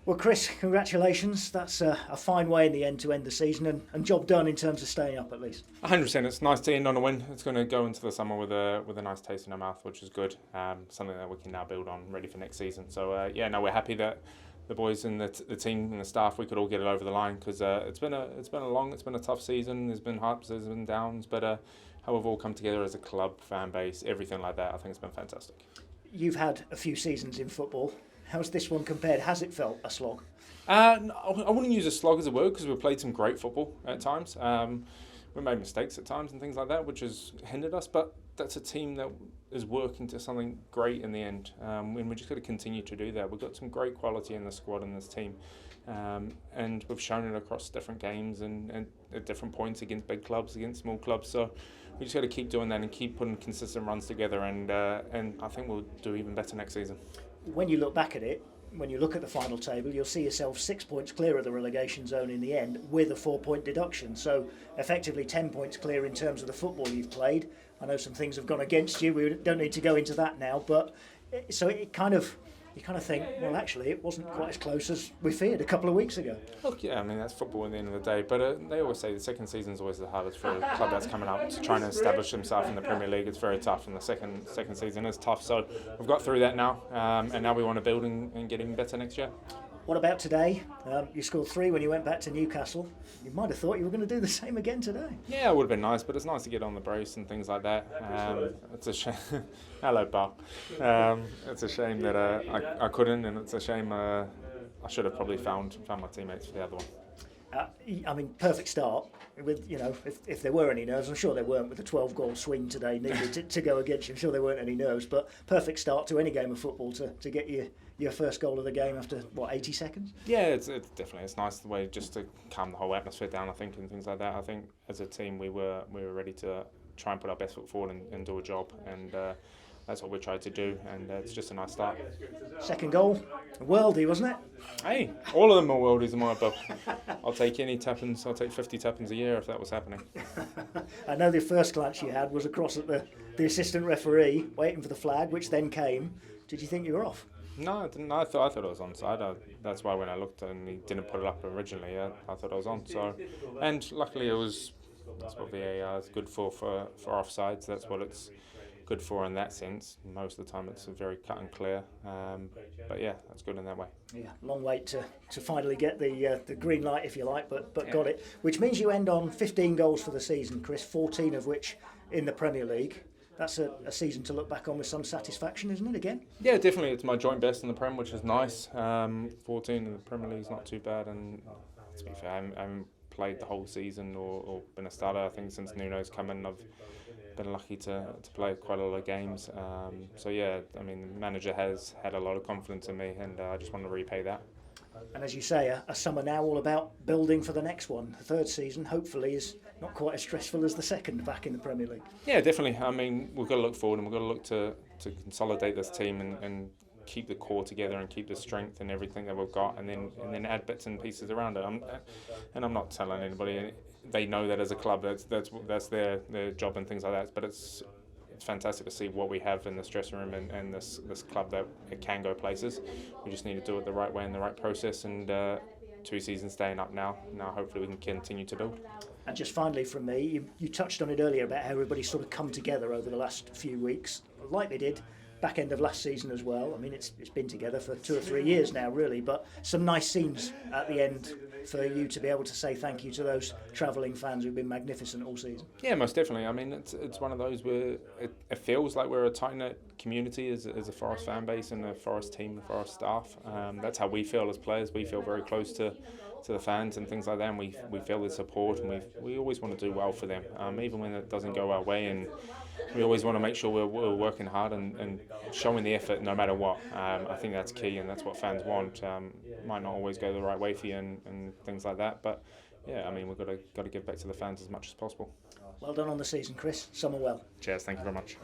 Well, Chris, congratulations. That's a fine way in the end to end the season, and job done in terms of staying up at least. 100%. It's nice to end on a win. It's going to go into the summer with a nice taste in our mouth, which is good. Something that we can now build on, ready for next season. So we're happy that the boys and the team and the staff, we could all get it over the line, because it's been a tough season. There's been ups, there's been downs, but how we've all come together as a club, fan base, everything like that, I think it's been fantastic. You've had a few seasons in football. How's this one compared? Has it felt a slog? I wouldn't use a slog as a word, because we've played some great football at times. We made mistakes at times and things like that, which has hindered us, but that's a team that is working to something great in the end, and we're just going to continue to do that. We've got some great quality in the squad and this team, and we've shown it across different games and at different points against big clubs, against small clubs. So we just got to keep doing that and keep putting consistent runs together, and I think we'll do even better next season. When you look back at it, when you look at the final table, you'll see yourself 6 points clear of the relegation zone in the end, with a 4-point deduction. So effectively 10 points clear in terms of the football you've played. I know some things have gone against you. We don't need to go into that now, but so you kind of think, well, actually, it wasn't quite as close as we feared a couple of weeks ago. Look, yeah, I mean, that's football at the end of the day, but they always say the second season is always the hardest for a club that's coming up to try and establish himself in the Premier League. It's very tough, and the second season is tough. So we've got through that now, and now we want to build and get even better next year. What about today? You scored 3 when you went back to Newcastle. You might have thought you were going to do the same again today. Yeah, it would have been nice, but it's nice to get on the brace and things like that. It's a shame. Hello, Bar. It's a shame that I couldn't, and it's a shame I should have probably found my teammates for the other one. I mean, perfect start. With if there were any nerves, I'm sure there weren't with the 12-goal swing today needed to go against you. I'm sure there weren't any nerves, but perfect start to any game of football to get your first goal of the game after 80 seconds. Yeah, it's definitely it's nice the way just to calm the whole atmosphere down, I think, and things like that. I think as a team we were ready to try and put our best foot forward and do a job, and that's what we tried to do, and it's just a nice start. Second goal, a worldie, wasn't it? Hey, all of them are worldies in my book. I'll take any tap-ins. I'll take 50 tap-ins a year if that was happening. I know the first glance you had was across at the assistant referee, waiting for the flag, which then came. Did you think you were off? No, I didn't. I thought it was onside. That's why when I looked and he didn't put it up originally, I thought I was on. So, and luckily that's what VAR is good for offsides. That's what it's good for in that sense. Most of the time it's very cut and clear, but yeah, that's good in that way. Yeah, long wait to finally get the green light, if you like, but yeah. Got it, which means you end on 15 goals for the season, Chris, 14 of which in the Premier League. That's a season to look back on with some satisfaction, isn't it, again? Yeah, definitely. It's my joint best in the Prem, which is nice. 14 in the Premier League is not too bad, and to be fair, I haven't played the whole season or been a starter. I think since Nuno's come in, I've been lucky to play quite a lot of games. So yeah, I mean, the manager has had a lot of confidence in me, and I just want to repay that. And as you say, a summer now all about building for the next one. The third season, hopefully, is not quite as stressful as the second back in the Premier League. Yeah, definitely. I mean, we've got to look forward, and we've got to look to consolidate this team and keep the core together and keep the strength and everything that we've got, and then add bits and pieces around it. I'm not telling anybody. They know that as a club, that's their job and things like that. But it's fantastic to see what we have in this dressing room and this club, that it can go places. We just need to do it the right way and the right process, and 2 seasons staying up now. Now hopefully we can continue to build. And just finally from me, you touched on it earlier about how everybody's sort of come together over the last few weeks, like they did back end of last season as well. I mean, it's been together for 2 or 3 years now, really, but some nice scenes at the end for you to be able to say thank you to those travelling fans who've been magnificent all season. Yeah, most definitely. I mean, it's one of those where it feels like we're a tight-knit community as a Forest fan base and a Forest team, Forest staff. That's how we feel as players. We feel very close to the fans and things like that, and we feel the support, and we always want to do well for them, even when it doesn't go our way, and we always want to make sure we're working hard and showing the effort no matter what. I think that's key, and that's what fans want. Might not always go the right way for you and things like that, but yeah, I mean, we've got to give back to the fans as much as possible. Well done on the season, Chris. Summer well. Cheers, thank you very much.